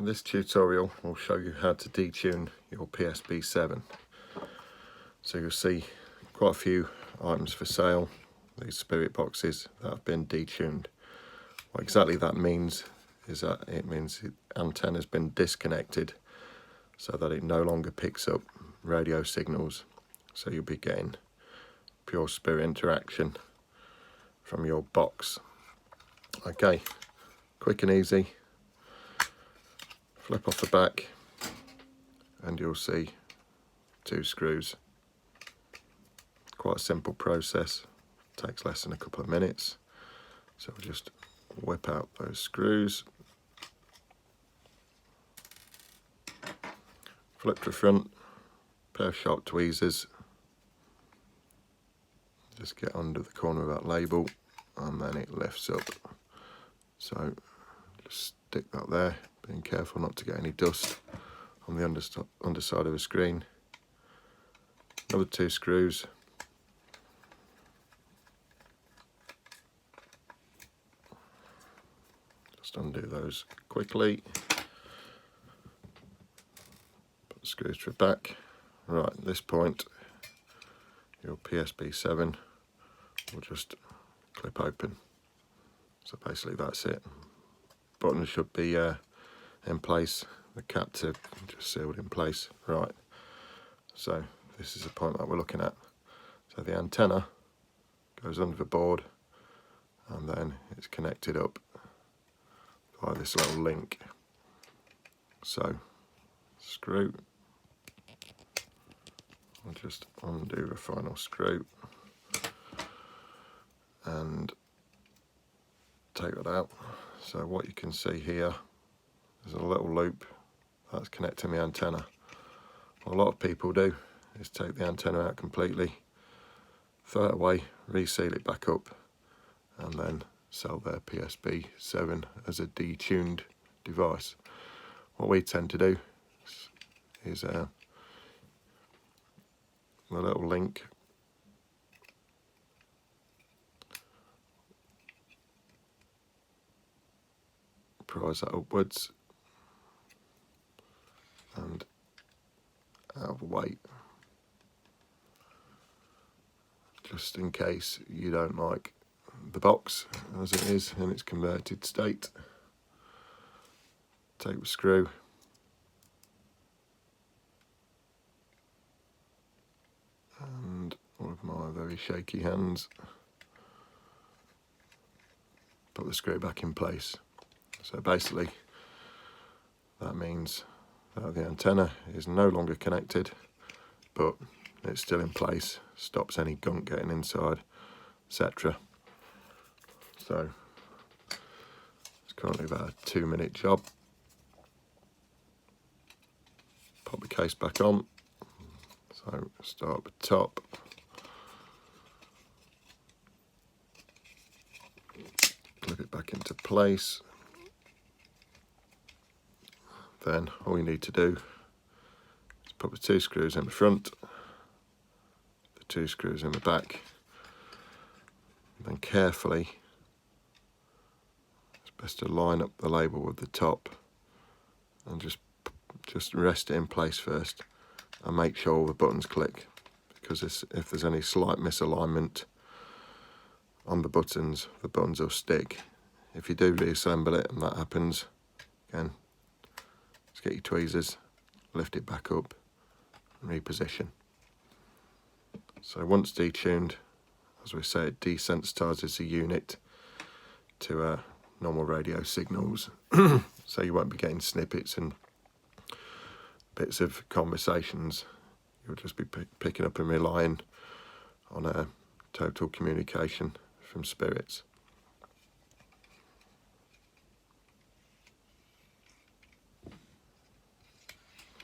This tutorial will show you how to detune your PSB7. So you'll see quite a few items for sale, these spirit boxes that have been detuned. What exactly that means is that it means the antenna has been disconnected so that it no longer picks up radio signals, so you'll be getting pure spirit interaction from your box. Okay, quick and easy. Flip off the back and you'll see 2 screws. Quite a simple process, takes less than a couple of minutes. So we'll just whip out those screws, flip to the front, pair of sharp tweezers, just get under the corner of that label and then it lifts up. So just stick that there, being careful not to get any dust on the underside of the screen. Another 2 screws. Just undo those quickly. Put the screws to the back. Right, at this point, your PSB7 will just clip open. So basically that's it. Button should be in place, the cap tip just sealed in place. Right, so this is the point that we're looking at. So the antenna goes under the board and then it's connected up by this little link. So screw, I'll just undo the final screw and take that out. So what you can see here is a little loop that's connecting the antenna. What a lot of people do is take the antenna out completely, throw it away, reseal it back up, and then sell their PSB7 as a detuned device. What we tend to do is the little link prise that upwards and out of the way, just in case you don't like the box as it is in its converted state. Take the screw, and with my very shaky hands put the screw back in place. So basically that means that the antenna is no longer connected, but it's still in place, stops any gunk getting inside, etc. So it's currently about a 2-minute job. Pop the case back on. So start at the top. Clip it back into place. Then all you need to do is put the 2 screws in the front, the 2 screws in the back, then carefully, it's best to line up the label with the top and just rest it in place first and make sure all the buttons click, because if there's any slight misalignment on the buttons will stick. If you do reassemble it and that happens, again, just get your tweezers, lift it back up and reposition. So once detuned, as we say, it desensitizes the unit to normal radio signals, so you won't be getting snippets and bits of conversations. You'll just be picking up and relying on a total communication from spirits.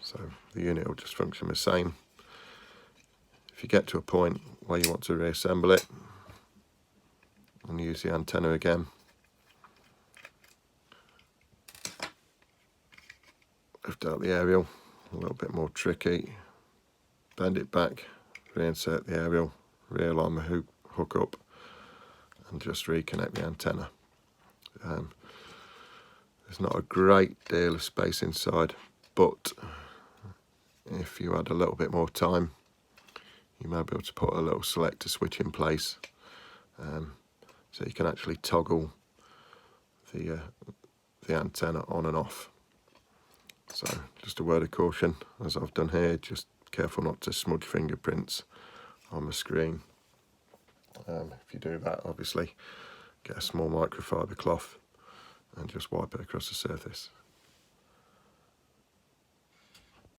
So the unit will just function the same. If you get to a point where you want to reassemble it and use the antenna again, lift out the aerial, a little bit more tricky, bend it back, reinsert the aerial, realign the hook up and just reconnect the antenna. There's not a great deal of space inside, but if you had a little bit more time, you may be able to put a little selector switch in place, so you can actually toggle the antenna on and off. So just a word of caution, as I've done here, just careful not to smudge fingerprints on the screen. If you do that, obviously get a small microfiber cloth and just wipe it across the surface.